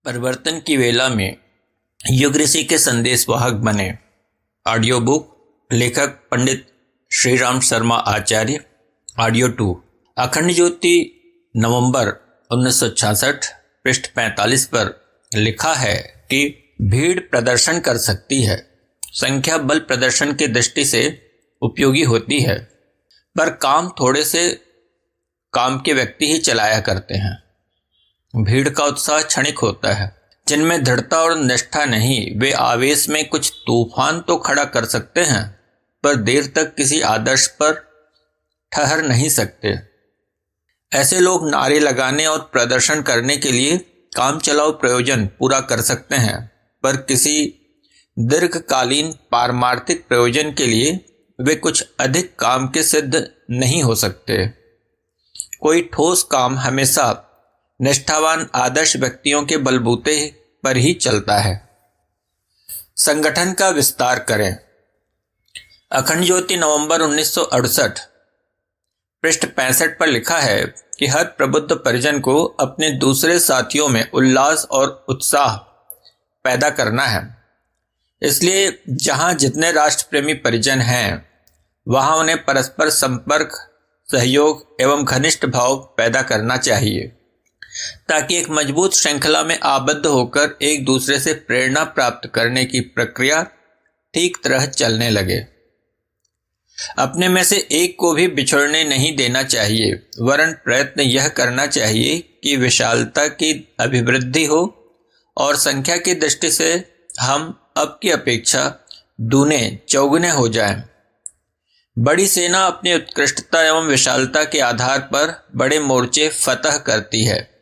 परिवर्तन की वेला में युग ऋषि के संदेशवाहक बने। ऑडियो बुक, लेखक पंडित श्रीराम शर्मा आचार्य। ऑडियो 2, अखंड ज्योति, नवंबर 1966, पृष्ठ 45 पर लिखा है कि भीड़ प्रदर्शन कर सकती है, संख्या बल प्रदर्शन की दृष्टि से उपयोगी होती है, पर काम थोड़े से काम के व्यक्ति ही चलाया करते हैं। भीड़ का उत्साह क्षणिक होता है। जिनमें दृढ़ता और निष्ठा नहीं, वे आवेश में कुछ तूफान तो खड़ा कर सकते हैं, पर देर तक किसी आदर्श पर ठहर नहीं सकते। ऐसे लोग नारे लगाने और प्रदर्शन करने के लिए काम चलाओ प्रयोजन पूरा कर सकते हैं, पर किसी दीर्घकालीन पारमार्थिक प्रयोजन के लिए वे कुछ अधिक काम के सिद्ध नहीं हो सकते। कोई ठोस काम हमेशा निष्ठावान आदर्श व्यक्तियों के बलबूते पर ही चलता है। संगठन का विस्तार करें। अखंड ज्योति, नवंबर 1968, पृष्ठ 65 पर लिखा है कि हर प्रबुद्ध परिजन को अपने दूसरे साथियों में उल्लास और उत्साह पैदा करना है। इसलिए जहां जितने राष्ट्र प्रेमी परिजन हैं, वहां उन्हें परस्पर संपर्क, सहयोग एवं घनिष्ठ भाव पैदा करना चाहिए, ताकि एक मजबूत श्रृंखला में आबद्ध होकर एक दूसरे से प्रेरणा प्राप्त करने की प्रक्रिया ठीक तरह चलने लगे। अपने में से एक को भी बिछड़ने नहीं देना चाहिए, वरन प्रयत्न यह करना चाहिए कि विशालता की अभिवृद्धि हो और संख्या की दृष्टि से हम अब की अपेक्षा दूने चौगुने हो जाएं। बड़ी सेना अपनी उत्कृष्टता एवं विशालता के आधार पर बड़े मोर्चे फतह करती है।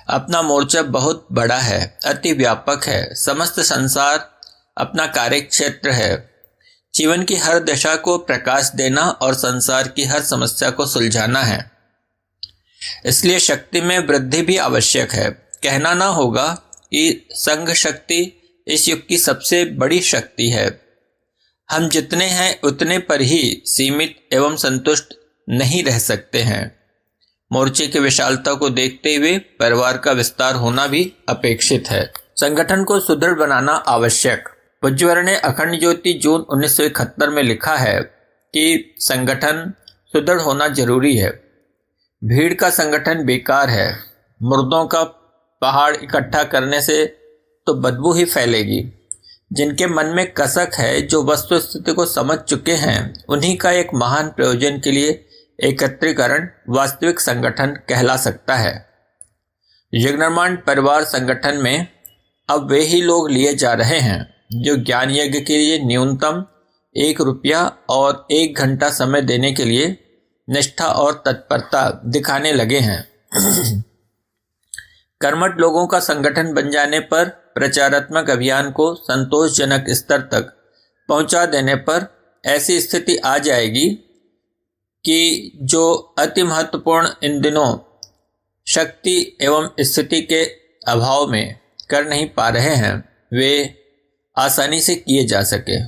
अपना मोर्चा बहुत बड़ा है, अति व्यापक है, समस्त संसार अपना कार्यक्षेत्र है। जीवन की हर दशा को प्रकाश देना और संसार की हर समस्या को सुलझाना है। इसलिए शक्ति में वृद्धि भी आवश्यक है। कहना ना होगा कि संघ शक्ति इस युग की सबसे बड़ी शक्ति है। हम जितने हैं उतने पर ही सीमित एवं संतुष्ट नहीं रह सकते हैं। मोर्चे की विशालता को देखते हुए परिवार का विस्तार होना भी अपेक्षित है। संगठन को सुदृढ़ बनाना आवश्यक। पूज्यवर ने अखंड ज्योति, जून 1971 में लिखा है कि संगठन सुदृढ़ होना जरूरी है। भीड़ का संगठन बेकार है। मुर्दों का पहाड़ इकट्ठा करने से तो बदबू ही फैलेगी। जिनके मन में कसक है, जो वस्तु स्थिति को समझ चुके हैं, उन्हीं का एक महान प्रयोजन के लिए एकत्रीकरण वास्तविक संगठन कहला सकता है। युग निर्माण परिवार संगठन में अब वे ही लोग लिए जा रहे हैं जो ज्ञान यज्ञ के लिए न्यूनतम 1 रुपया और 1 घंटा समय देने के लिए निष्ठा और तत्परता दिखाने लगे हैं। कर्मठ लोगों का संगठन बन जाने पर प्रचारात्मक अभियान को संतोषजनक स्तर तक पहुंचा देने पर ऐसी स्थिति आ जाएगी कि जो अति महत्वपूर्ण इन दिनों शक्ति एवं स्थिति के अभाव में कर नहीं पा रहे हैं, वे आसानी से किए जा सके।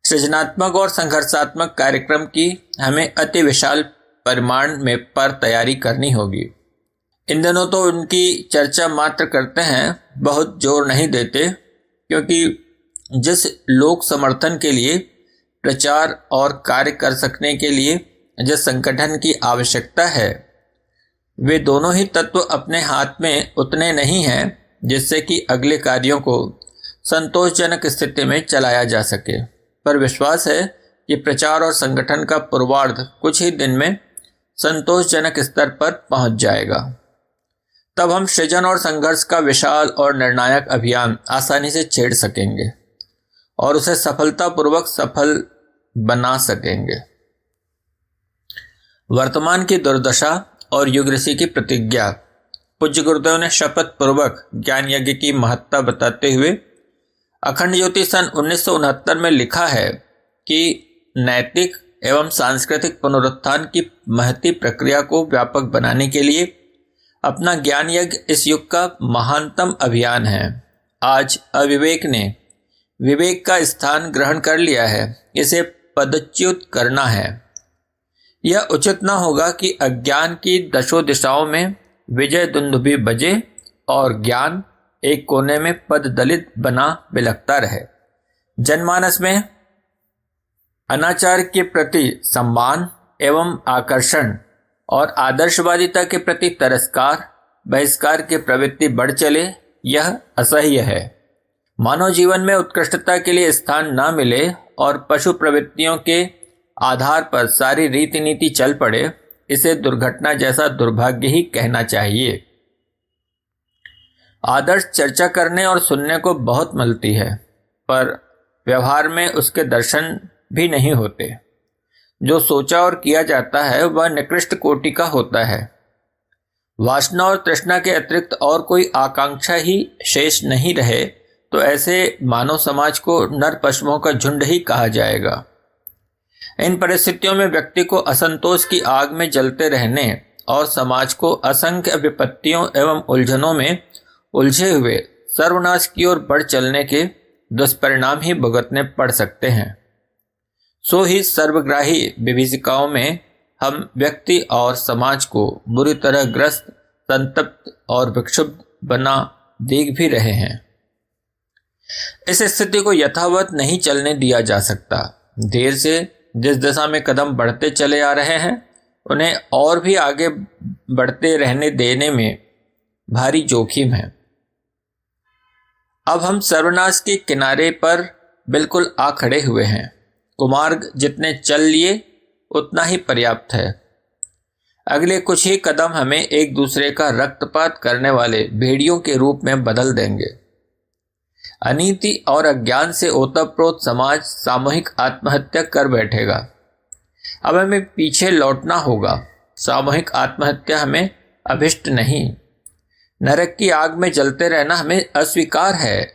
सृजनात्मक और संघर्षात्मक कार्यक्रम की हमें अति विशाल परिमाण में पर तैयारी करनी होगी। इन दिनों तो उनकी चर्चा मात्र करते हैं, बहुत जोर नहीं देते, क्योंकि जिस लोक समर्थन के लिए प्रचार और कार्य कर सकने के लिए जिस संगठन की आवश्यकता है, वे दोनों ही तत्व अपने हाथ में उतने नहीं हैं जिससे कि अगले कार्यों को संतोषजनक स्थिति में चलाया जा सके। पर विश्वास है कि प्रचार और संगठन का पूर्वार्ध कुछ ही दिन में संतोषजनक स्तर पर पहुंच जाएगा। तब हम सृजन और संघर्ष का विशाल और निर्णायक अभियान आसानी से छेड़ सकेंगे और उसे सफलतापूर्वक सफल बना सकेंगे। वर्तमान की दुर्दशा और युग ऋषि की प्रतिज्ञा। पूज्य गुरुदेव ने शपथ पूर्वक ज्ञान यज्ञ की महत्ता बताते हुए अखंड ज्योति सन 1969 में लिखा है कि नैतिक एवं सांस्कृतिक पुनरुत्थान की महती प्रक्रिया को व्यापक बनाने के लिए अपना ज्ञान यज्ञ इस युग का महानतम अभियान है। आज अविवेक ने विवेक का स्थान ग्रहण कर लिया है। इसे पदच्युत करना है। यह उचित न होगा कि अज्ञान की दशो दिशाओं में विजय दुंदुभि बजे और ज्ञान एक कोने में पद दलित बना बिलखता रहे। जनमानस में अनाचार के प्रति सम्मान एवं आकर्षण और आदर्शवादिता के प्रति तिरस्कार बहिष्कार की प्रवृत्ति बढ़ चले, यह असह्य है। मानव जीवन में उत्कृष्टता के लिए स्थान न मिले और पशु प्रवृत्तियों के आधार पर सारी रीति नीति चल पड़े, इसे दुर्घटना जैसा दुर्भाग्य ही कहना चाहिए। आदर्श चर्चा करने और सुनने को बहुत मिलती है, पर व्यवहार में उसके दर्शन भी नहीं होते। जो सोचा और किया जाता है वह निकृष्ट कोटि का होता है। वासना और तृष्णा के अतिरिक्त और कोई आकांक्षा ही शेष नहीं रहे तो ऐसे मानव समाज को नर पशुओं का झुंड ही कहा जाएगा। इन परिस्थितियों में व्यक्ति को असंतोष की आग में जलते रहने और समाज को असंख्य विपत्तियों एवं उलझनों में उलझे हुए सर्वनाश की ओर बढ़ चलने के दुष्परिणाम ही भुगतने पड़ सकते हैं। सो ही सर्वग्राही विभीषिकाओं में हम व्यक्ति और समाज को बुरी तरह ग्रस्त, संतप्त और विक्षुब्ध बना देख भी रहे हैं। इस स्थिति को यथावत नहीं चलने दिया जा सकता। देर से जिस दिशा में कदम बढ़ते चले आ रहे हैं उन्हें और भी आगे बढ़ते रहने देने में भारी जोखिम है। अब हम सर्वनाश के किनारे पर बिल्कुल आ खड़े हुए हैं। कुमार्ग जितने चल लिए उतना ही पर्याप्त है। अगले कुछ ही कदम हमें एक दूसरे का रक्तपात करने वाले भेड़ियों के रूप में बदल देंगे। अनीति और अज्ञान से ओतप्रोत समाज सामूहिक आत्महत्या कर बैठेगा। अब हमें पीछे लौटना होगा। सामूहिक आत्महत्या हमें अभिष्ट नहीं। नरक की आग में जलते रहना हमें अस्वीकार है।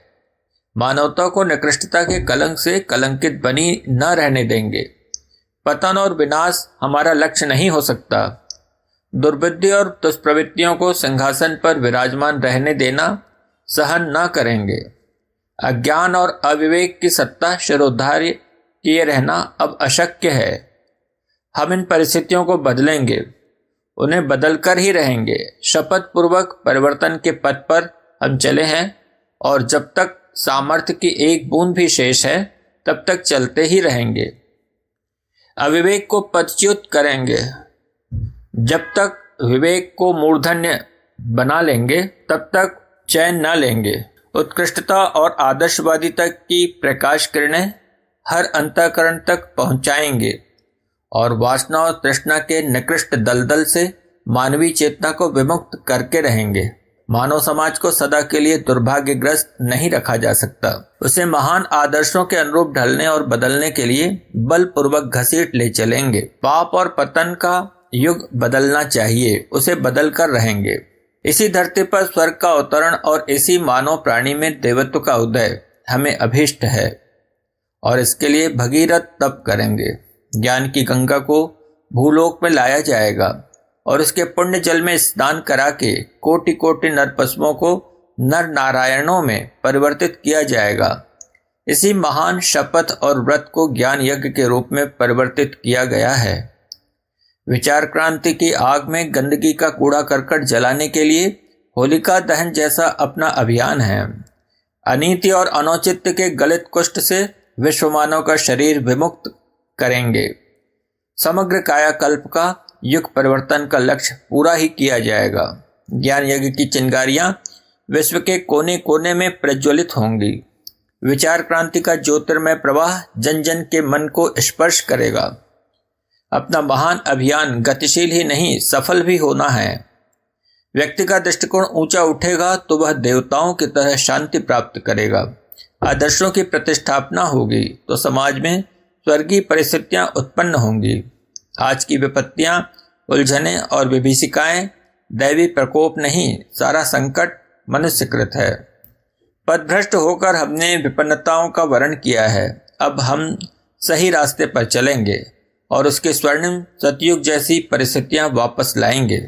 मानवता को निकृष्टता के कलंक से कलंकित बनी न रहने देंगे। पतन और विनाश हमारा लक्ष्य नहीं हो सकता। दुर्बुद्धि और दुष्प्रवृत्तियों को सिंहासन पर विराजमान रहने देना सहन न करेंगे। अज्ञान और अविवेक की सत्ता शिरोधार्य किए रहना अब अशक्य है। हम इन परिस्थितियों को बदलेंगे, उन्हें बदलकर ही रहेंगे। शपथ पूर्वक परिवर्तन के पथ पर हम चले हैं और जब तक सामर्थ्य की एक बूंद भी शेष है तब तक चलते ही रहेंगे। अविवेक को पदच्युत करेंगे। जब तक विवेक को मूर्धन्य बना लेंगे तब तक चैन न लेंगे। उत्कृष्टता और आदर्शवादिता की प्रकाश किरणें हर अंतःकरण तक पहुंचाएंगे और वासना और तृष्णा के निकृष्ट दलदल से मानवीय चेतना को विमुक्त करके रहेंगे। मानव समाज को सदा के लिए दुर्भाग्यग्रस्त नहीं रखा जा सकता। उसे महान आदर्शों के अनुरूप ढलने और बदलने के लिए बलपूर्वक घसीट ले चलेंगे। पाप और पतन का युग बदलना चाहिए, उसे बदल कर रहेंगे। इसी धरती पर स्वर्ग का अवतरण और इसी मानव प्राणी में देवत्व का उदय हमें अभीष्ट है और इसके लिए भगीरथ तप करेंगे। ज्ञान की गंगा को भूलोक में लाया जाएगा और उसके पुण्य जल में स्नान करा के कोटि कोटि नर पशुओं को नर नारायणों में परिवर्तित किया जाएगा। इसी महान शपथ और व्रत को ज्ञान यज्ञ के रूप में परिवर्तित किया गया है। विचार क्रांति की आग में गंदगी का कूड़ा करकट जलाने के लिए होलिका दहन जैसा अपना अभियान है। अनीति और अनौचित्य के गलित कुष्ठ से विश्वमानव का शरीर विमुक्त करेंगे। समग्र कायाकल्प का युग परिवर्तन का लक्ष्य पूरा ही किया जाएगा। ज्ञान यज्ञ की चिंगारियां विश्व के कोने कोने में प्रज्वलित होंगी। विचार क्रांति का ज्योतिर्मय प्रवाह जन जन के मन को स्पर्श करेगा। अपना महान अभियान गतिशील ही नहीं सफल भी होना है। व्यक्ति का दृष्टिकोण ऊंचा उठेगा तो वह देवताओं की तरह शांति प्राप्त करेगा। आदर्शों की प्रतिष्ठापना होगी तो समाज में स्वर्गीय परिस्थितियां उत्पन्न होंगी। आज की विपत्तियां, उलझनें और विभीषिकाएं दैवी प्रकोप नहीं, सारा संकट मनुष्यकृत है। पथभ्रष्ट होकर हमने विपन्नताओं का वर्ण किया है। अब हम सही रास्ते पर चलेंगे और उसके स्वर्णिम सतयुग जैसी परिस्थितियां वापस लाएंगे,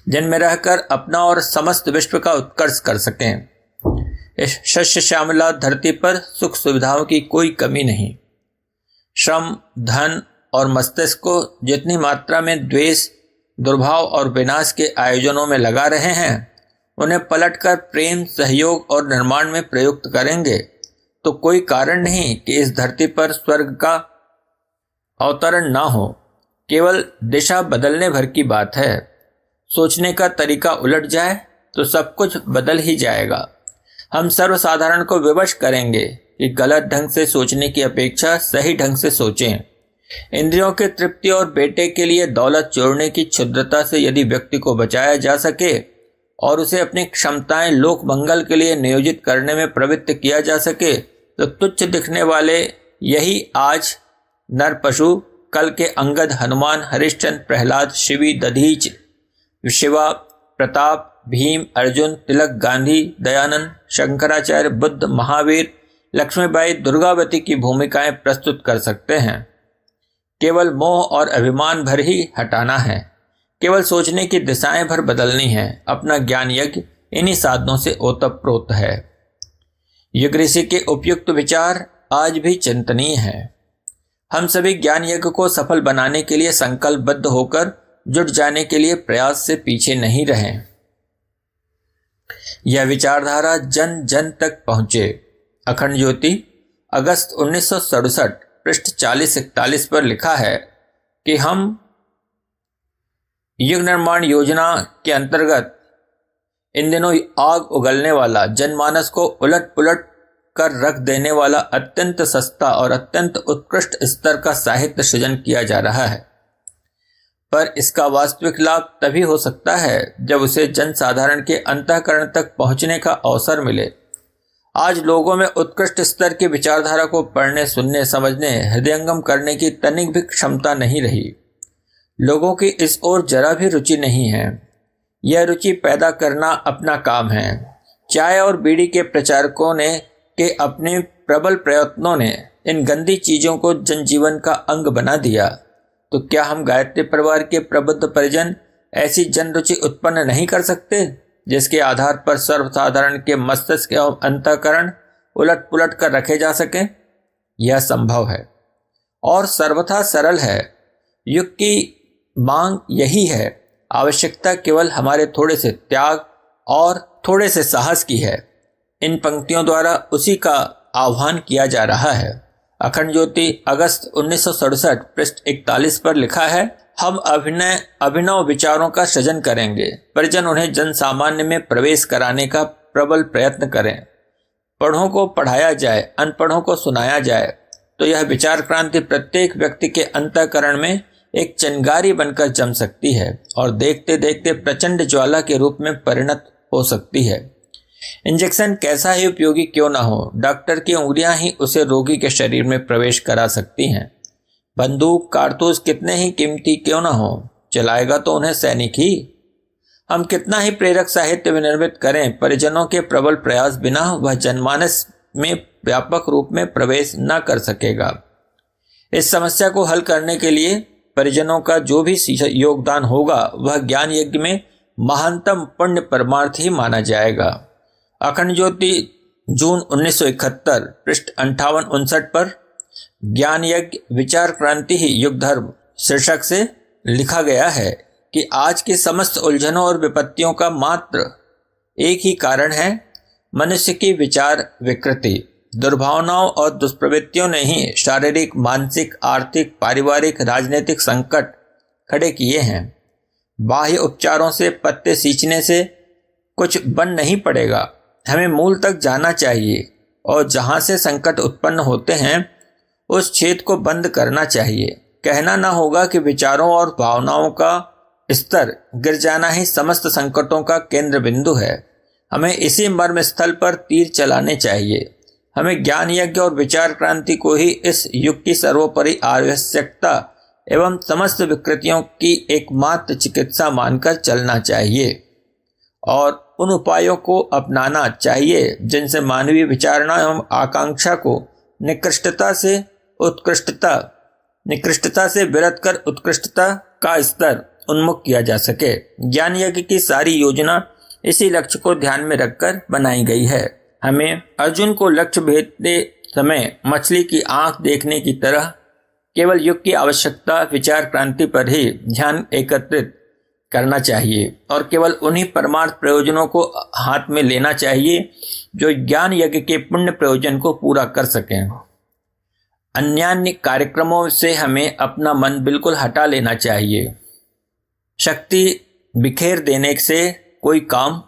जिनमें रहकर अपना और समस्त विश्व का उत्कर्ष कर सकें। इस शस्य श्यामला धरती पर सुख सुविधाओं की कोई कमी नहीं। श्रम, धन और मस्तिष्क को जितनी मात्रा में द्वेष, दुर्भाव और विनाश के आयोजनों में लगा रहे हैं उन्हें पलटकर प्रेम, सहयोग और निर्माण में प्रयुक्त करेंगे तो कोई कारण नहीं कि इस धरती पर स्वर्ग का अवतरण ना हो। केवल दिशा बदलने भर की बात है। सोचने का तरीका उलट जाए तो सब कुछ बदल ही जाएगा। हम सर्वसाधारण को विवश करेंगे कि गलत ढंग से सोचने की अपेक्षा सही ढंग से सोचें। इंद्रियों की तृप्ति और बेटे के लिए दौलत जोड़ने की क्षुद्रता से यदि व्यक्ति को बचाया जा सके और उसे अपनी क्षमताएं लोक मंगल के लिए नियोजित करने में प्रवृत्त किया जा सके तो तुच्छ दिखने वाले यही आज नर पशु कल के अंगद, हनुमान, हरिश्चंद्र, प्रहलाद, शिवी, दधीच, शिवा, प्रताप, भीम, अर्जुन, तिलक, गांधी, दयानंद, शंकराचार्य, बुद्ध, महावीर, लक्ष्मीबाई, दुर्गावती की भूमिकाएं प्रस्तुत कर सकते हैं। केवल मोह और अभिमान भर ही हटाना है। केवल सोचने की दिशाएं भर बदलनी है। अपना ज्ञान यज्ञ इन्हीं साधनों से ओतप्रोत है। युग ऋषि के उपयुक्त विचार आज भी चिंतनीय है। हम सभी ज्ञान यज्ञ को सफल बनाने के लिए संकल्पबद्ध होकर जुट जाने के लिए प्रयास से पीछे नहीं रहें। यह विचारधारा जन जन तक पहुंचे। अखंड ज्योति अगस्त 1967 पृष्ठ 40-41 पर लिखा है कि हम युग निर्माण योजना के अंतर्गत इन दिनों आग उगलने वाला, जनमानस को उलट पुलट कर रख देने वाला अत्यंत सस्ता और अत्यंत उत्कृष्ट स्तर का साहित्य सृजन किया जा रहा है। पर इसका वास्तविक लाभ तभी हो सकता है जब उसे जन साधारण के अंतःकरण तक पहुंचने का अवसर मिले। आज लोगों में उत्कृष्ट स्तर की विचारधारा को पढ़ने, सुनने, समझने, हृदयंगम करने की तनिक भी क्षमता नहीं रही। लोगों की इस ओर जरा भी रुचि नहीं है। यह रुचि पैदा करना अपना काम है। चाय और बीड़ी के प्रचारकों ने के अपने प्रबल प्रयत्नों ने इन गंदी चीजों को जनजीवन का अंग बना दिया। तो क्या हम गायत्री परिवार के प्रबुद्ध परिजन ऐसी जन रुचि उत्पन्न नहीं कर सकते जिसके आधार पर सर्वसाधारण के मस्तिष्क एवं अंतःकरण उलट पुलट कर रखे जा सकें? यह संभव है और सर्वथा सरल है। युग की मांग यही है। आवश्यकता केवल हमारे थोड़े से त्याग और थोड़े से साहस की है। इन पंक्तियों द्वारा उसी का आह्वान किया जा रहा है। अखंड ज्योति अगस्त 1967 पृष्ठ 41 पर लिखा है, हम अभिनव विचारों का सृजन करेंगे। परिजन उन्हें जन सामान्य में प्रवेश कराने का प्रबल प्रयत्न करें। पढ़ों को पढ़ाया जाए, अनपढ़ों को सुनाया जाए तो यह विचार क्रांति प्रत्येक व्यक्ति के अंतःकरण में एक चिंगारी बनकर जम सकती है और देखते देखते प्रचंड ज्वाला के रूप में परिणत हो सकती है। इंजेक्शन कैसा ही उपयोगी क्यों ना हो, डॉक्टर की उंगलियां ही उसे रोगी के शरीर में प्रवेश करा सकती हैं। बंदूक, कारतूस कितने ही कीमती क्यों ना हो, चलाएगा तो उन्हें सैनिक ही। हम कितना ही प्रेरक साहित्य विनिर्मित करें, परिजनों के प्रबल प्रयास बिना वह जनमानस में व्यापक रूप में प्रवेश न कर सकेगा। इस समस्या को हल करने के लिए परिजनों का जो भी योगदान होगा वह ज्ञान यज्ञ में महानतम पुण्य परमार्थ ही माना जाएगा। अखंड ज्योति जून 1971 पृष्ठ 58-59 पर ज्ञान यज्ञ विचार क्रांति ही युग धर्म शीर्षक से लिखा गया है कि आज की समस्त उलझनों और विपत्तियों का मात्र एक ही कारण है, मनुष्य की विचार विकृति। दुर्भावनाओं और दुष्प्रवृत्तियों ने ही शारीरिक, मानसिक, आर्थिक, पारिवारिक, राजनीतिक संकट खड़े किए हैं। बाह्य उपचारों से, पत्ते सींचने से कुछ बन नहीं पड़ेगा। हमें मूल तक जाना चाहिए और जहां से संकट उत्पन्न होते हैं उस छेद को बंद करना चाहिए। कहना ना होगा कि विचारों और भावनाओं का स्तर गिर जाना ही समस्त संकटों का केंद्र बिंदु है। हमें इसी मर्म स्थल पर तीर चलाने चाहिए। हमें ज्ञान यज्ञ और विचार क्रांति को ही इस युग की सर्वोपरि आवश्यकता एवं समस्त विकृतियों की एकमात्र चिकित्सा मानकर चलना चाहिए और उन उपायों को अपनाना चाहिए जिनसे मानवीय विचारणा एवं आकांक्षा को निकृष्टता से विरत कर उत्कृष्टता का स्तर उन्मुख किया जा सके। ज्ञान यज्ञ की सारी योजना इसी लक्ष्य को ध्यान में रखकर बनाई गई है। हमें अर्जुन को लक्ष्य भेदते समय मछली की आंख देखने की तरह केवल युग की आवश्यकता विचार क्रांति पर ही ध्यान एकत्रित करना चाहिए और केवल उन्हीं परमार्थ प्रयोजनों को हाथ में लेना चाहिए जो ज्ञान यज्ञ के पुण्य प्रयोजन को पूरा कर सकें। अन्यान्य कार्यक्रमों से हमें अपना मन बिल्कुल हटा लेना चाहिए। शक्ति बिखेर देने से कोई काम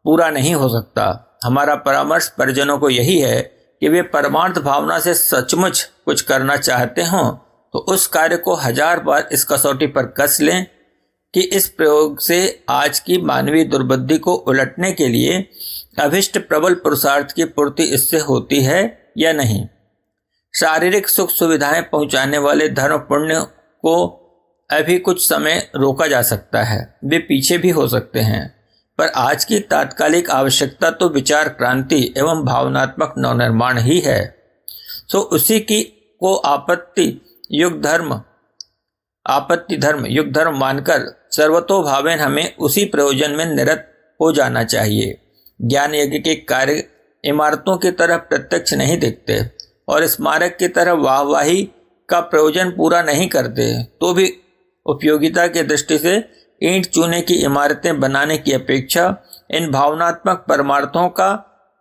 पूरा नहीं हो सकता। हमारा परामर्श परिजनों को यही है कि वे परमार्थ भावना से सचमुच कुछ करना चाहते हों तो उस कार्य को 1000 बार इस कसौटी पर कस लें कि इस प्रयोग से आज की मानवीय दुर्बुद्धि को उलटने के लिए अभिष्ट प्रबल पुरुषार्थ की पूर्ति इससे होती है या नहीं। शारीरिक सुख सुविधाएं पहुंचाने वाले धर्म पुण्य को अभी कुछ समय रोका जा सकता है, वे पीछे भी हो सकते हैं, पर आज की तात्कालिक आवश्यकता तो विचार क्रांति एवं भावनात्मक नवनिर्माण ही है। तो उसी की को आपत्ति धर्म युग धर्म मानकर सर्वतोभावेन हमें उसी प्रयोजन में निरत हो जाना चाहिए। ज्ञान यज्ञ के कार्य इमारतों की तरह प्रत्यक्ष नहीं दिखते और स्मारक की तरह वाहवाही का प्रयोजन पूरा नहीं करते, तो भी उपयोगिता की दृष्टि से ईंट चूने की इमारतें बनाने की अपेक्षा इन भावनात्मक परमार्थों का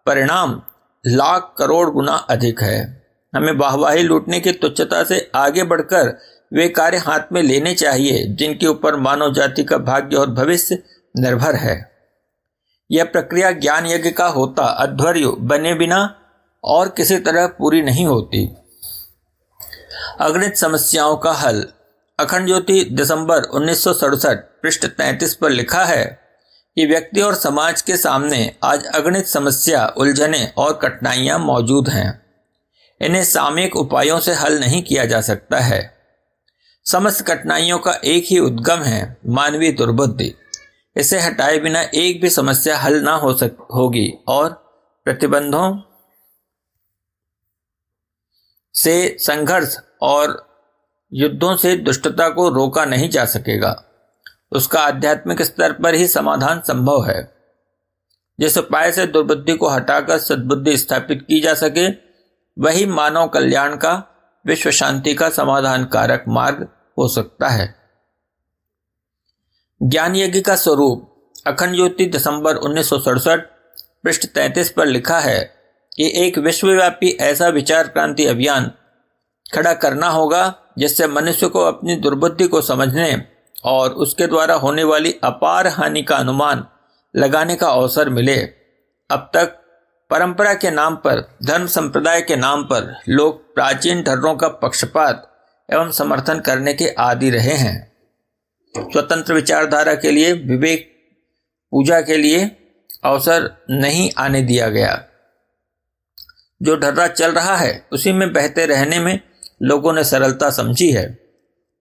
परिणाम लाख करोड़ गुना अधिक है। हमें वाहवाही लूटने की तुच्छता से आगे बढ़कर वे कार्य हाथ में लेने चाहिए जिनके ऊपर मानव जाति का भाग्य और भविष्य निर्भर है। यह प्रक्रिया ज्ञान यज्ञ का होता अध्वर्यु बने बिना और किसी तरह पूरी नहीं होती। अगणित समस्याओं का हल। अखंड ज्योति दिसंबर 1967 पृष्ठ 33 पर लिखा है कि व्यक्ति और समाज के सामने आज अगणित समस्या, उलझने और कठिनाइयां मौजूद हैं। इन्हें सामयिक उपायों से हल नहीं किया जा सकता है। समस्त कठिनाइयों का एक ही उद्गम है, मानवीय दुर्बुद्धि। इसे हटाए बिना एक भी समस्या हल ना होगी और प्रतिबंधों से, संघर्ष और युद्धों से दुष्टता को रोका नहीं जा सकेगा। उसका आध्यात्मिक स्तर पर ही समाधान संभव है। जिस उपाय से दुर्बुद्धि को हटाकर सद्बुद्धि स्थापित की जा सके, वही मानव कल्याण का, विश्व शांति का समाधान कारक मार्ग हो सकता है। ज्ञान यज्ञ का स्वरूप। अखंड ज्योति दिसंबर 1967 पृष्ठ 33 पर लिखा है कि एक विश्वव्यापी ऐसा विचार क्रांति अभियान खड़ा करना होगा जिससे मनुष्य को अपनी दुर्बुद्धि को समझने और उसके द्वारा होने वाली अपार हानि का अनुमान लगाने का अवसर मिले। अब तक परंपरा के नाम पर, धर्म संप्रदाय के नाम पर लोग प्राचीन धर्मों का पक्षपात एवं समर्थन करने के आदी रहे हैं। स्वतंत्र विचारधारा के लिए, विवेक पूजा के लिए अवसर नहीं आने दिया गया। जो ढर्रा चल रहा है उसी में बहते रहने में लोगों ने सरलता समझी है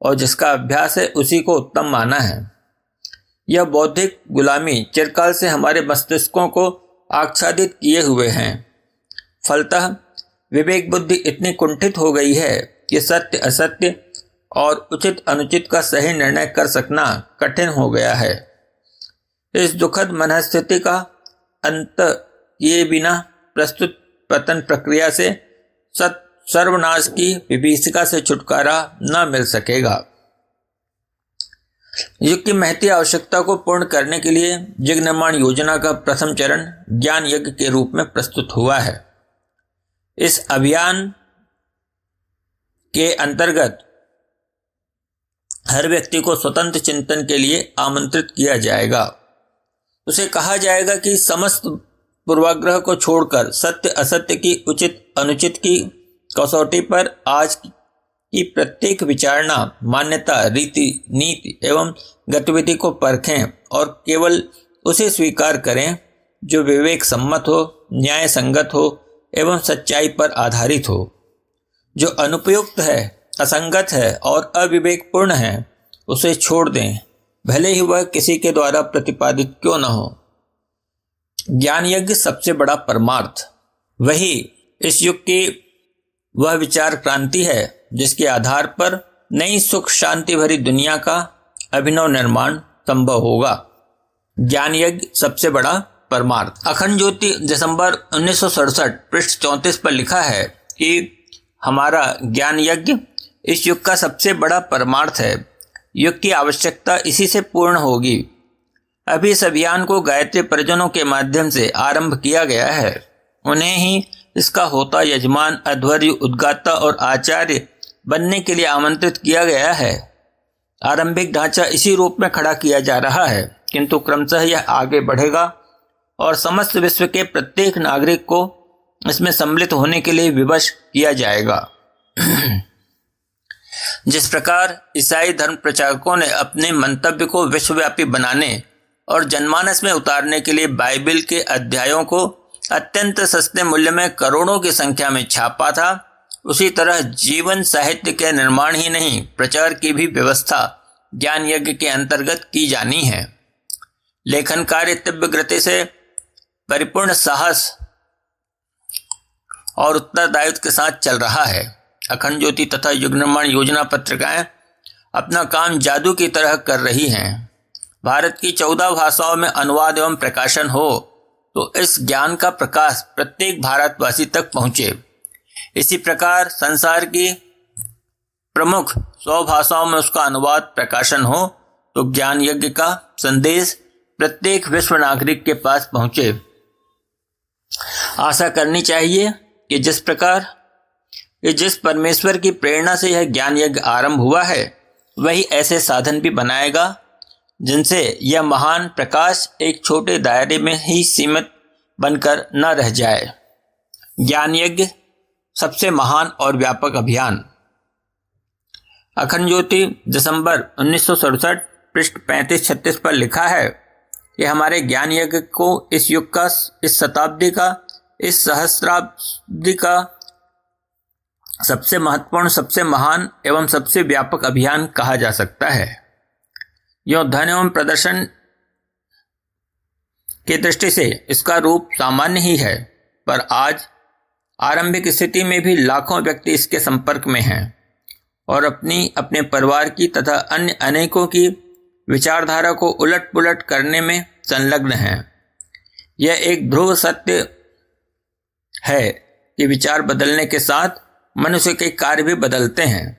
और जिसका अभ्यास है उसी को उत्तम माना है। यह बौद्धिक गुलामी चिरकाल से हमारे मस्तिष्कों को आच्छादित किए हुए हैं। फलतः विवेक बुद्धि इतनी कुंठित हो गई है कि सत्य असत्य और उचित अनुचित का सही निर्णय कर सकना कठिन हो गया है। इस दुखद मनस्थिति का अंत किए बिना प्रस्तुत पतन प्रक्रिया से सर्वनाश की विभीषिका से छुटकारा न मिल सकेगा। युग की महती आवश्यकता को पूर्ण करने के लिए जग निर्माण योजना का प्रथम चरण ज्ञान यज्ञ के रूप में प्रस्तुत हुआ है। इस अभियान के अंतर्गत हर व्यक्ति को स्वतंत्र चिंतन के लिए आमंत्रित किया जाएगा। उसे कहा जाएगा कि समस्त पूर्वाग्रह को छोड़कर सत्य असत्य की, उचित अनुचित की कसौटी पर आज की प्रत्येक विचारणा, मान्यता, रीति, नीति एवं गतिविधि को परखें और केवल उसे स्वीकार करें जो विवेक सम्मत हो, न्याय संगत हो एवं सच्चाई पर आधारित हो। जो अनुपयुक्त है, असंगत है और अविवेकपूर्ण है उसे छोड़ दें, भले ही वह किसी के द्वारा प्रतिपादित क्यों न हो। ज्ञान यज्ञ सबसे बड़ा परमार्थ, वही इस युग की वह विचार क्रांति है जिसके आधार पर नई सुख शांति भरी दुनिया का अभिनव निर्माण संभव होगा। ज्ञान यज्ञ सबसे बड़ा परमार्थ। अखंड ज्योति दिसंबर 1967 पृष्ठ 34 पर लिखा है कि हमारा ज्ञान यज्ञ इस युग का सबसे बड़ा परमार्थ है। युग की आवश्यकता इसी से पूर्ण होगी। अभी इस अभियान को गायत्री परिजनों के माध्यम से आरंभ किया गया है। उन्हें ही इसका होता यजमान, अध्वर्यु, उद्गाता और आचार्य बनने के लिए आमंत्रित किया गया है। आरंभिक ढांचा इसी रूप में खड़ा किया जा रहा है, किंतु क्रमशः यह आगे बढ़ेगा और समस्त विश्व के प्रत्येक नागरिक को इसमें सम्मिलित होने के लिए विवश किया जाएगा। जिस प्रकार ईसाई धर्म प्रचारकों ने अपने मंतव्य को विश्वव्यापी बनाने और जनमानस में उतारने के लिए बाइबल के अध्यायों को अत्यंत सस्ते मूल्य में करोड़ों की संख्या में छापा था, उसी तरह जीवन साहित्य के निर्माण ही नहीं, प्रचार की भी व्यवस्था ज्ञान यज्ञ के अंतर्गत की जानी है। लेखन कार्य तीव्र गति से परिपूर्ण साहस और उत्तरदायित्व के साथ चल रहा है। अखंड ज्योति तथा युग निर्माण योजना पत्रिकाएं अपना काम जादू की तरह कर रही हैं। भारत की 14 भाषाओं में अनुवाद एवं प्रकाशन हो तो इस ज्ञान का प्रकाश प्रत्येक भारतवासी तक पहुंचे। इसी प्रकार संसार की प्रमुख 100 भाषाओं में उसका अनुवाद प्रकाशन हो तो ज्ञान यज्ञ का संदेश प्रत्येक विश्व नागरिक के पास पहुंचे। आशा करनी चाहिए कि जिस परमेश्वर की प्रेरणा से यह ज्ञान यज्ञ आरंभ हुआ है, वही ऐसे साधन भी बनाएगा जिनसे यह महान प्रकाश एक छोटे दायरे में ही सीमित बनकर न रह जाए। ज्ञान यज्ञ सबसे महान और व्यापक अभियान। अखंड ज्योति दिसंबर 1967 पृष्ठ 35-36 पर लिखा है कि हमारे ज्ञान यज्ञ को इस युग का, इस शताब्दी का, इस सहस्राब्दी का सबसे महत्वपूर्ण, सबसे महान एवं सबसे व्यापक अभियान कहा जा सकता है। यो धन एवं प्रदर्शन की दृष्टि से इसका रूप सामान्य ही है, पर आज आरंभिक स्थिति में भी लाखों व्यक्ति इसके संपर्क में हैं और अपने परिवार की तथा अन्य अनेकों की विचारधारा को उलट पुलट करने में संलग्न हैं। यह एक ध्रुव सत्य है कि विचार बदलने के साथ मनुष्य के कार्य भी बदलते हैं।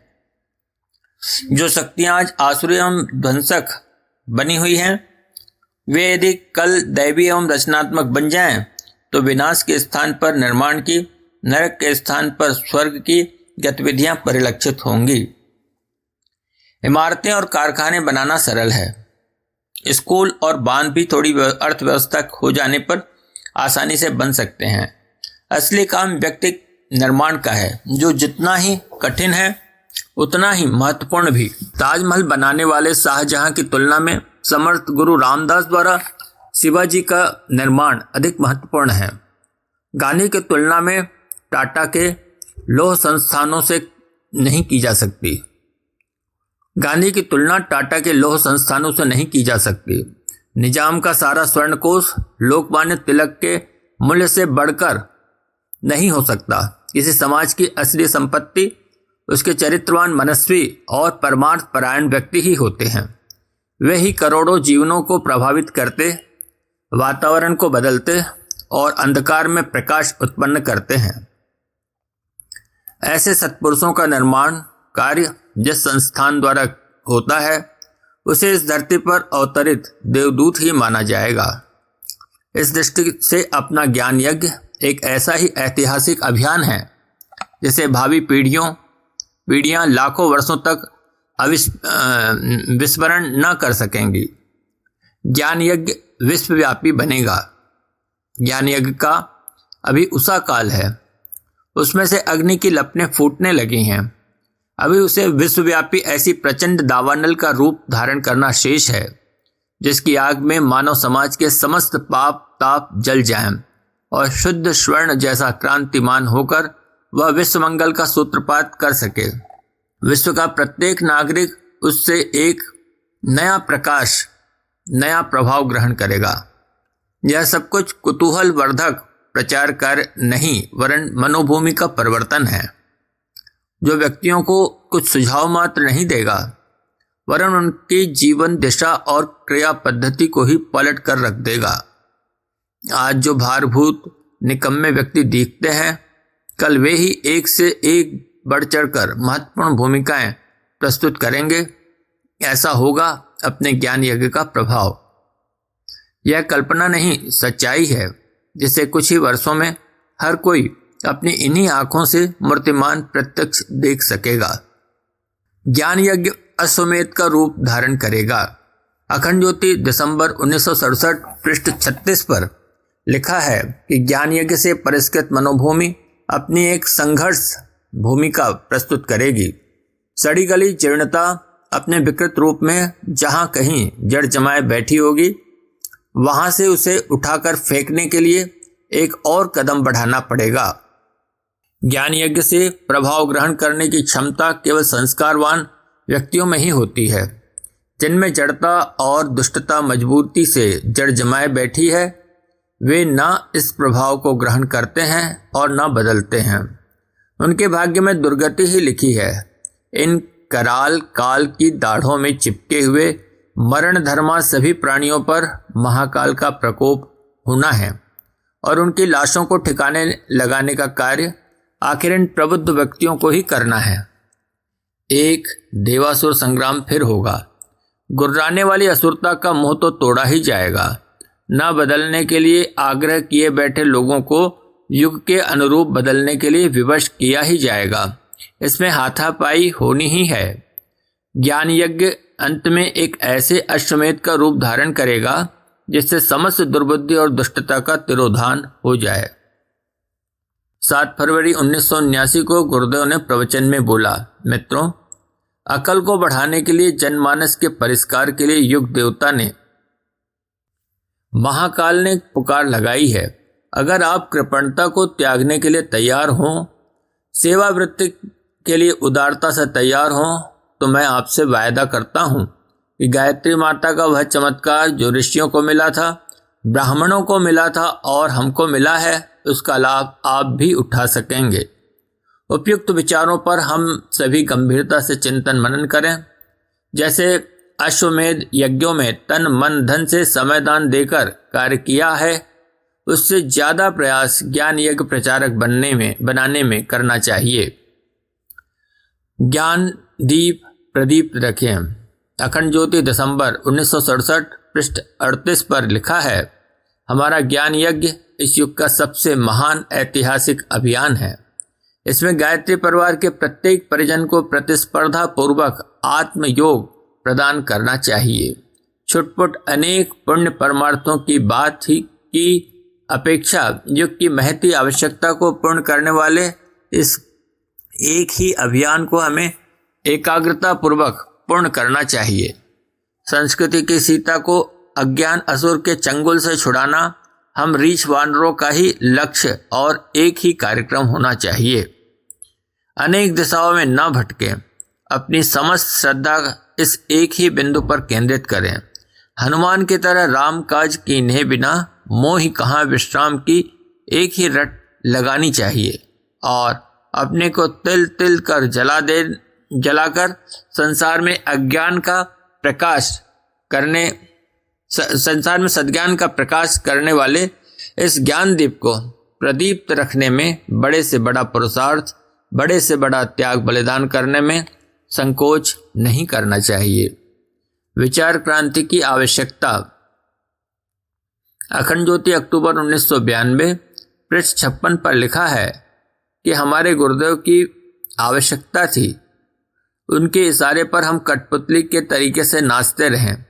जो शक्तियां आज आसुरी एवं ध्वंसक बनी हुई हैं, वे यदि कल दैवी एवं रचनात्मक बन जाएं, तो विनाश के स्थान पर निर्माण की, नरक के स्थान पर स्वर्ग की गतिविधियां परिलक्षित होंगी। इमारतें और कारखाने बनाना सरल है। स्कूल और बांध भी थोड़ी अर्थव्यवस्था हो जाने पर आसानी से बन सकते हैं। असली काम व्यक्ति निर्माण का है, जो जितना ही कठिन है उतना ही महत्वपूर्ण भी। ताजमहल बनाने वाले शाहजहां की तुलना में समर्थ गुरु रामदास द्वारा शिवाजी का निर्माण अधिक महत्वपूर्ण है। गांधी की तुलना में टाटा के लौह संस्थानों से नहीं की जा सकती। गांधी की तुलना टाटा के लौह संस्थानों से नहीं की जा सकती। निजाम का सारा स्वर्णकोश लोकमान्य तिलक के मूल्य से बढ़कर नहीं हो सकता। किसी समाज की असली संपत्ति उसके चरित्रवान, मनस्वी और परमार्थ परायण व्यक्ति ही होते हैं। वे ही करोड़ों जीवनों को प्रभावित करते, वातावरण को बदलते और अंधकार में प्रकाश उत्पन्न करते हैं। ऐसे सत्पुरुषों का निर्माण कार्य जिस संस्थान द्वारा होता है, उसे इस धरती पर अवतरित देवदूत ही माना जाएगा। इस दृष्टि से अपना ज्ञान यज्ञ एक ऐसा ही ऐतिहासिक अभियान है जिसे भावी पीढ़ियां लाखों वर्षों तक विस्मरण न कर सकेंगी। ज्ञान यज्ञ विश्वव्यापी बनेगा। ज्ञान यज्ञ का अभी उषा काल है, उसमें से अग्नि की लपटें फूटने लगी हैं। अभी उसे विश्वव्यापी ऐसी प्रचंड दावानल का रूप धारण करना शेष है, जिसकी आग में मानव समाज के समस्त पाप ताप जल जाएं और शुद्ध स्वर्ण जैसा क्रांतिमान होकर वह विश्व मंगल का सूत्रपात कर सके। विश्व का प्रत्येक नागरिक उससे एक नया प्रकाश, नया प्रभाव ग्रहण करेगा। यह सब कुछ कुतूहल वर्धक प्रचार कार्य नहीं, वरन मनोभूमि का परिवर्तन है, जो व्यक्तियों को कुछ सुझाव मात्र नहीं देगा, वरन उनकी जीवन दिशा और क्रिया पद्धति को ही पलट कर रख देगा। आज जो भारभूत निकम्मे व्यक्ति दिखते हैं, कल वे ही एक से एक बढ़ चढ़कर महत्वपूर्ण भूमिकाएं प्रस्तुत करेंगे। ऐसा होगा अपने ज्ञान यज्ञ का प्रभाव। यह कल्पना नहीं, सच्चाई है, जिसे कुछ ही वर्षों में हर कोई अपनी इन्हीं आंखों से मूर्तिमान प्रत्यक्ष देख सकेगा। ज्ञान यज्ञ अश्वमेध का रूप धारण करेगा। अखंड ज्योति दिसंबर 1967 पृष्ठ 36 पर लिखा है कि ज्ञान यज्ञ से परिष्कृत मनोभूमि अपनी एक संघर्ष भूमिका प्रस्तुत करेगी। सड़ी गली जीर्णता अपने विकृत रूप में जहां कहीं जड़ जमाए बैठी होगी, वहां से उसे उठाकर फेंकने के लिए एक और कदम बढ़ाना पड़ेगा। ज्ञान यज्ञ से प्रभाव ग्रहण करने की क्षमता केवल संस्कारवान व्यक्तियों में ही होती है। जिनमें जड़ता और दुष्टता मजबूती से जड़ जमाए बैठी है, वे न इस प्रभाव को ग्रहण करते हैं और न बदलते हैं। उनके भाग्य में दुर्गति ही लिखी है। इन कराल काल की दाढ़ों में चिपके हुए मरण धर्मा सभी प्राणियों पर महाकाल का प्रकोप होना है और उनकी लाशों को ठिकाने लगाने का कार्य आखिर इन प्रबुद्ध व्यक्तियों को ही करना है। एक देवासुर संग्राम फिर होगा। गुर्राने वाली असुरता का मोह तो तोड़ा ही जाएगा। न बदलने के लिए आग्रह किए बैठे लोगों को युग के अनुरूप बदलने के लिए विवश किया ही जाएगा। इसमें हाथापाई होनी ही है। ज्ञान यज्ञ अंत में एक ऐसे अश्वमेध का रूप धारण करेगा जिससे समस्त दुर्बुद्धि और दुष्टता का तिरोधान हो जाए। 7 फरवरी 1979 को गुरुदेव ने प्रवचन में बोला, मित्रों, अकल को बढ़ाने के लिए जनमानस के परिष्कार के लिए युग देवता ने महाकाल ने पुकार लगाई है। अगर आप कृपणता को त्यागने के लिए तैयार हों, सेवावृत्ति के लिए उदारता से तैयार हों, तो मैं आपसे वायदा करता हूं कि गायत्री माता का वह चमत्कार जो ऋषियों को मिला था, ब्राह्मणों को मिला था और हमको मिला है, उसका लाभ आप भी उठा सकेंगे। उपयुक्त विचारों पर हम सभी गंभीरता से चिंतन मनन करें। जैसे अश्वमेध यज्ञों में तन मन धन से समय दान देकर कार्य किया है, उससे ज्यादा प्रयास ज्ञान यज्ञ प्रचारक बनाने में करना चाहिए। ज्ञान दीप प्रदीप्त रखें। अखंड ज्योति दिसंबर 1967 पृष्ठ 38 पर लिखा है, हमारा ज्ञान यज्ञ इस युग का सबसे महान ऐतिहासिक अभियान है। इसमें गायत्री परिवार के प्रत्येक परिजन को प्रतिस्पर्धा पूर्वक आत्मयोग प्रदान करना चाहिए। छुटपुट अनेक पुण्य परमार्थों की बात ही की अपेक्षा युग की महती आवश्यकता को पूर्ण करने वाले इस एक ही अभियान को हमें एकाग्रता पूर्वक पूर्ण करना चाहिए। संस्कृति की सीता को अज्ञान असुर के चंगुल से छुड़ाना हम रीछ वानरों का ही लक्ष्य और एक ही कार्यक्रम होना चाहिए। अनेक दिशाओं में न भटकें, अपनी समस्त श्रद्धा इस एक ही बिंदु पर केंद्रित करें। हनुमान की तरह राम काज कीन्हे बिना मोहि कहाँ विश्राम की एक ही रट लगानी चाहिए और अपने को तिल तिल कर जलाकर संसार में सद्ज्ञान का प्रकाश करने वाले इस ज्ञान दीप को प्रदीप्त रखने में बड़े से बड़ा पुरुषार्थ, बड़े से बड़ा त्याग बलिदान करने में संकोच नहीं करना चाहिए। विचार क्रांति की आवश्यकता। अखंड ज्योति अक्टूबर 1992 पृष्ठ 56 पर लिखा है कि हमारे गुरुदेव की आवश्यकता थी। उनके इशारे पर हम कठपुतली के तरीके से नाचते रहें।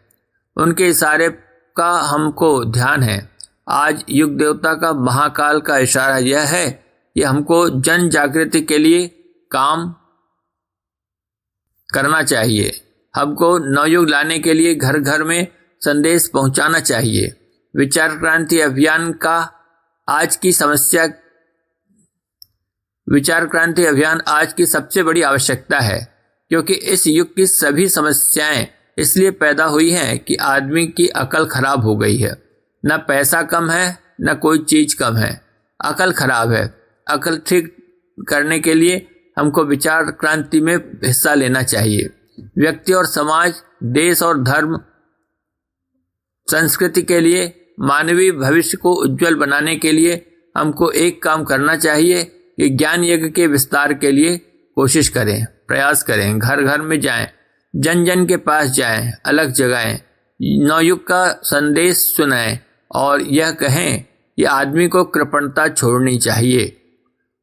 उनके इशारे का हमको ध्यान है। आज युग देवता का महाकाल का इशारा यह है कि हमको जन जागृति के लिए काम करना चाहिए। हमको नवयुग लाने के लिए घर घर में संदेश पहुंचाना चाहिए। विचार क्रांति अभियान आज की सबसे बड़ी आवश्यकता है, क्योंकि इस युग की सभी समस्याएं इसलिए पैदा हुई हैं कि आदमी की अकल खराब हो गई है। न पैसा कम है, न कोई चीज कम है, अकल खराब है। अकल ठीक करने के लिए हमको विचार क्रांति में हिस्सा लेना चाहिए। व्यक्ति और समाज, देश और धर्म, संस्कृति के लिए, मानवीय भविष्य को उज्जवल बनाने के लिए हमको एक काम करना चाहिए कि ज्ञान यज्ञ के विस्तार के लिए कोशिश करें, प्रयास करें, घर घर में जाएं, जन जन के पास जाएं, अलग जगाएं, नवयुग का संदेश सुनाएं और यह कहें कि आदमी को कृपणता छोड़नी चाहिए,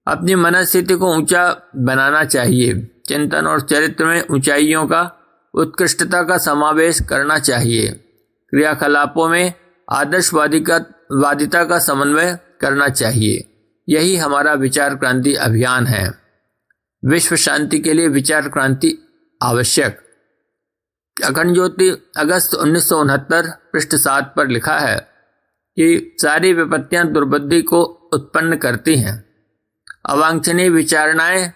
अपनी मनस्थिति को ऊंचा बनाना चाहिए, चिंतन और चरित्र में ऊंचाइयों का, उत्कृष्टता का समावेश करना चाहिए, क्रियाकलापों में आदर्शवादिता का समन्वय करना चाहिए। यही हमारा विचार क्रांति अभियान है। विश्व शांति के लिए विचार क्रांति आवश्यक। अखंड ज्योति अगस्त 1969 पृष्ठ 7 पर लिखा है कि सारी विपत्तियां दुर्बुद्धि को उत्पन्न करती हैं। अवांछनीय विचारणाएं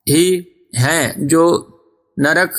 ही हैं जो नरक